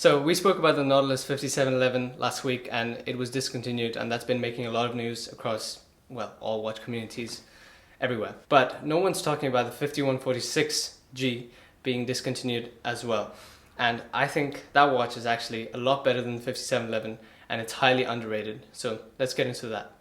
So we spoke about the Nautilus 5711 last week and it was discontinued, and that's been making a lot of news across, well, all watch communities everywhere. But no one's talking about the 5146G being discontinued as well. And I think that watch is actually a lot better than the 5711 and it's highly underrated. So let's get into that.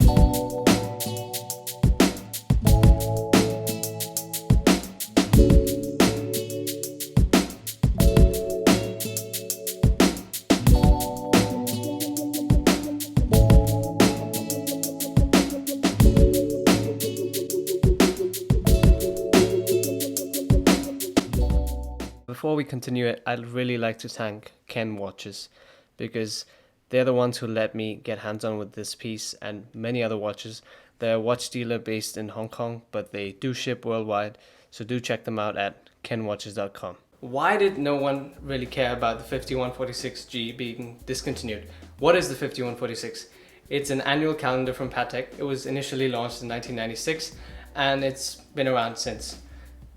Before we continue it, I'd really like to thank Ken Watches, because they're the ones who let me get hands-on with this piece and many other watches. They're a watch dealer based in Hong Kong, but they do ship worldwide, so do check them out at kenwatches.com. Why did no one really care about the 5146G being discontinued? What is the 5146? It's an annual calendar from Patek. It was initially launched in 1996 and it's been around since.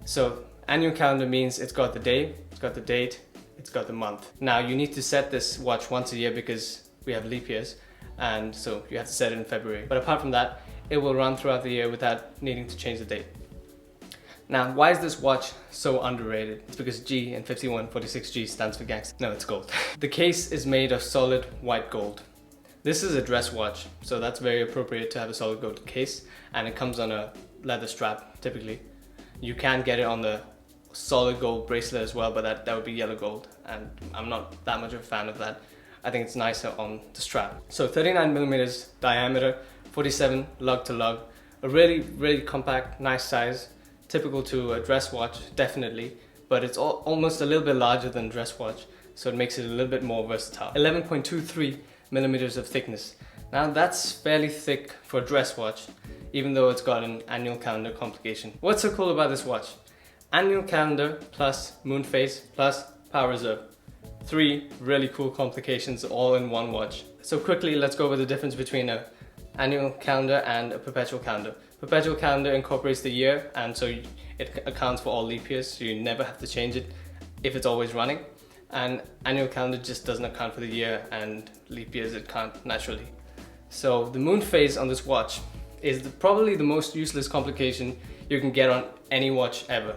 So annual calendar means it's got the day, it's got the date, it's got the month. Now you need to set this watch once a year because we have leap years, and so you have to set it in February. But apart from that, it will run throughout the year without needing to change the date. Now, why is this watch so underrated? It's because G in 5146G stands for gangster. No, it's gold. The case is made of solid white gold. This is a dress watch, so that's very appropriate to have a solid gold case, and it comes on a leather strap typically. You can get it on the solid gold bracelet as well, but that would be yellow gold, and I'm not that much of a fan of that. I think it's nicer on the strap. So 39mm diameter, 47 lug to lug, a really compact, nice size, typical to a dress watch, definitely, but it's almost a little bit larger than a dress watch, so it makes it a little bit more versatile. 11.23mm of thickness. Now that's fairly thick for a dress watch, even though it's got an annual calendar complication. What's so cool about this watch? Annual calendar plus moon phase plus power reserve. 3 really cool complications all in one watch. So quickly, let's go over the difference between an annual calendar and a perpetual calendar. Perpetual calendar incorporates the year, and so it accounts for all leap years, so you never have to change it if it's always running. And annual calendar just doesn't account for the year, and leap years it can't naturally. So the moon phase on this watch is probably the most useless complication you can get on any watch ever.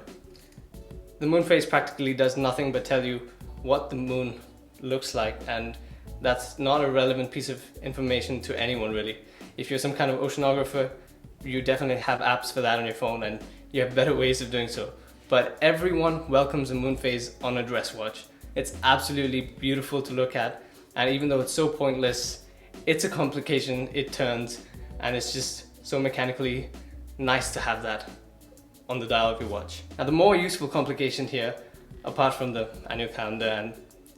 The moon phase practically does nothing but tell you what the moon looks like, and that's not a relevant piece of information to anyone really. If you're some kind of oceanographer, you definitely have apps for that on your phone and you have better ways of doing so. But everyone welcomes a moon phase on a dress watch. It's absolutely beautiful to look at, and even though it's so pointless, it's a complication, it turns, and it's just so mechanically nice to have that on the dial of your watch. Now the more useful complication here, apart from the annual calendar and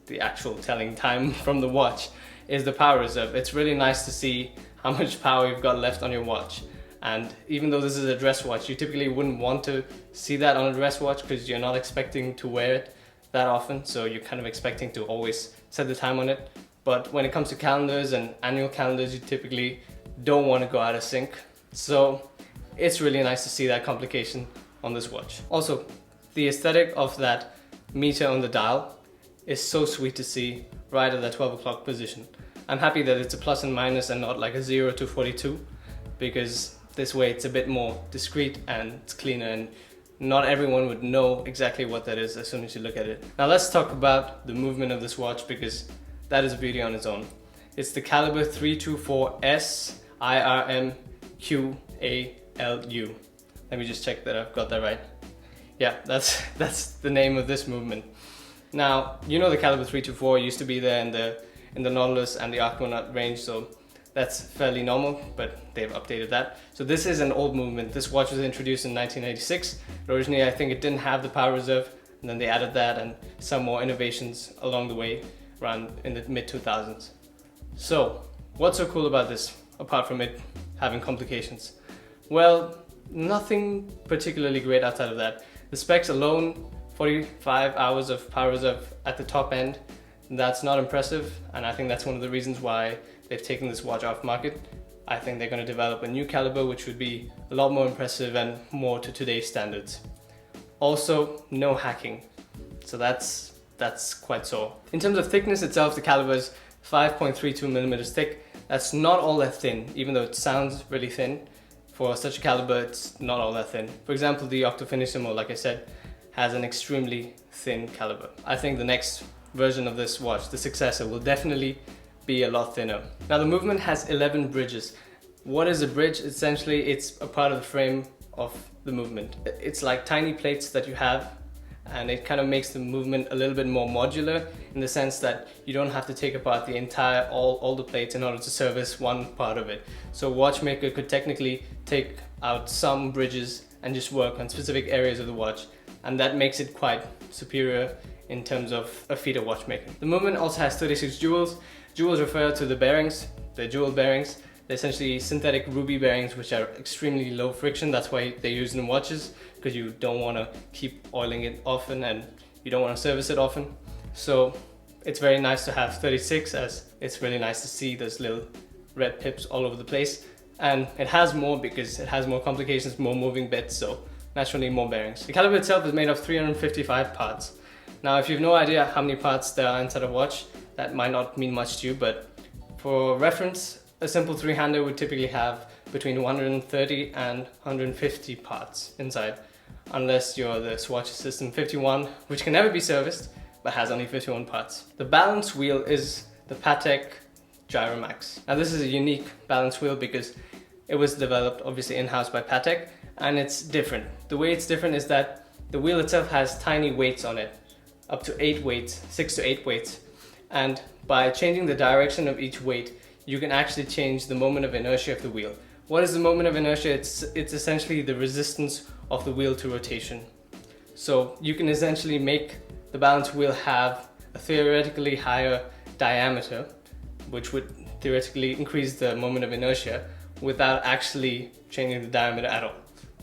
the actual telling time from the watch, is the power reserve. It's really nice to see how much power you've got left on your watch. And even though this is a dress watch, you typically wouldn't want to see that on a dress watch because you're not expecting to wear it that often, so you're kind of expecting to always set the time on it. But when it comes to calendars and annual calendars, you typically don't want to go out of sync. So it's really nice to see that complication on this watch. Also, the aesthetic of that meter on the dial is so sweet to see right at that 12 o'clock position. I'm happy that it's a plus and minus and not like a 0 to 42, because this way it's a bit more discreet and it's cleaner, and not everyone would know exactly what that is as soon as you look at it. Now let's talk about the movement of this watch, because that is a beauty on its own. It's the caliber 324S IRMQALU. Let me just check that I've got that right. Yeah, that's the name of this movement. Now, you know the caliber 324 used to be there in the Nautilus and the Aquanaut range, so that's fairly normal, but they've updated that. So this is an old movement. This watch was introduced in 1986. Originally, I think it didn't have the power reserve, and then they added that and some more innovations along the way around in the mid-2000s. So, what's so cool about this, apart from it having complications? Well, nothing particularly great outside of that. The specs alone, 45 hours of power reserve at the top end, that's not impressive, and I think that's one of the reasons why they've taken this watch off market. I think they're going to develop a new caliber which would be a lot more impressive and more to today's standards. Also, no hacking. So that's that's quite sore. In terms of thickness itself, the caliber is 5.32 millimeters thick. That's not all that thin, even though it sounds really thin. For such a caliber, it's not all that thin. For example, the Octofinissimo, like I said, has an extremely thin caliber. I think the next version of this watch, the successor, will definitely be a lot thinner. Now the movement has 11 bridges. What is a bridge? Essentially, it's a part of the frame of the movement. It's like tiny plates that you have, and it kind of makes the movement a little bit more modular in the sense that you don't have to take apart the entire, all the plates in order to service one part of it. So a watchmaker could technically take out some bridges and just work on specific areas of the watch, and that makes it quite superior in terms of a feat of watchmaking. The movement also has 36 jewels. Jewels refer to the bearings, the jewel bearings. They're essentially synthetic ruby bearings, which are extremely low friction. That's why they're used in watches, because you don't want to keep oiling it often and you don't want to service it often. So it's very nice to have 36, as it's really nice to see those little red pips all over the place. And it has more because it has more complications, more moving bits, so naturally more bearings. The caliber itself is made of 355 parts. Now, if you have no idea how many parts there are inside a watch, that might not mean much to you, but for reference, a simple three-hander would typically have between 130 and 150 parts inside, unless you're the Swatch System 51, which can never be serviced, but has only 51 parts. The balance wheel is the Patek Gyromax. Now this is a unique balance wheel because it was developed obviously in-house by Patek, and it's different. The way it's different is that the wheel itself has tiny weights on it, up to 8 weights, 6 to 8 weights. And by changing the direction of each weight, you can actually change the moment of inertia of the wheel. What is the moment of inertia? It's essentially the resistance of the wheel to rotation. So you can essentially make the balance wheel have a theoretically higher diameter, which would theoretically increase the moment of inertia without actually changing the diameter at all.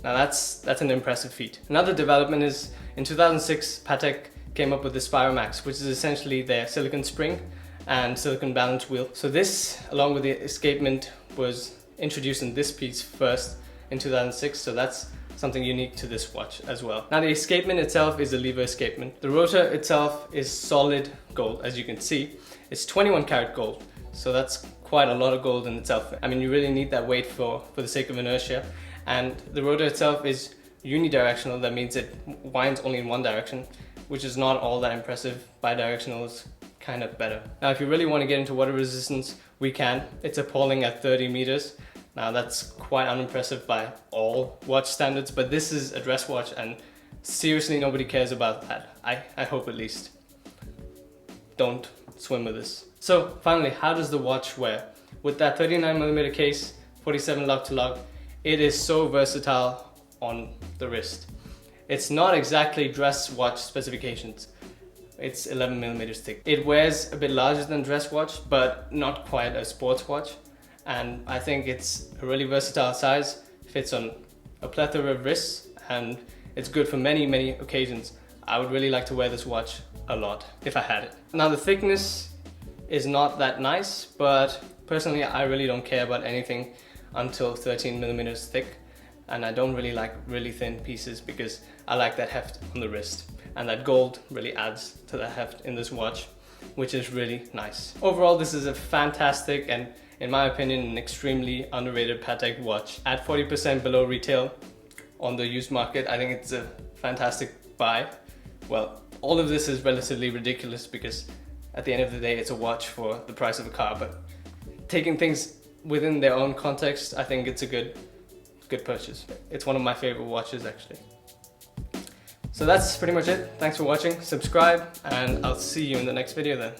Now that's an impressive feat. Another development is in 2006, Patek came up with the Spiromax, which is essentially their silicon spring and silicon balance wheel. So this, along with the escapement, was introduced in this piece first in 2006, so that's something unique to this watch as well. Now the escapement itself is a lever escapement. The rotor itself is solid gold, as you can see. It's 21 karat gold, so that's quite a lot of gold in itself. I mean, you really need that weight for the sake of inertia. And the rotor itself is unidirectional, that means it winds only in one direction, which is not all that impressive. Bidirectional is kind of better. Now, if you really want to get into water resistance, we can. It's appalling at 30 meters. Now, that's quite unimpressive by all watch standards, but this is a dress watch, and seriously, nobody cares about that. I hope at least. Don't swim with this. So, finally, how does the watch wear? With that 39mm case, 47 lug to lug, it is so versatile on the wrist. It's not exactly dress watch specifications. It's 11mm thick. It wears a bit larger than dress watch, but not quite a sports watch. And I think it's a really versatile size, fits on a plethora of wrists, and it's good for many, many occasions. I would really like to wear this watch a lot if I had it. Now the thickness is not that nice, but personally I really don't care about anything until 13mm thick. And I don't really like really thin pieces because I like that heft on the wrist, and that gold really adds to that heft in this watch, which is really nice. Overall, this is a fantastic and, in my opinion, an extremely underrated Patek watch. At 40% below retail on the used market, I think it's a fantastic buy. Well, all of this is relatively ridiculous because at the end of the day, it's a watch for the price of a car, but taking things within their own context, I think it's a good purchase. It's one of my favorite watches, actually. So that's pretty much it. Thanks for watching. Subscribe, and I'll see you in the next video then.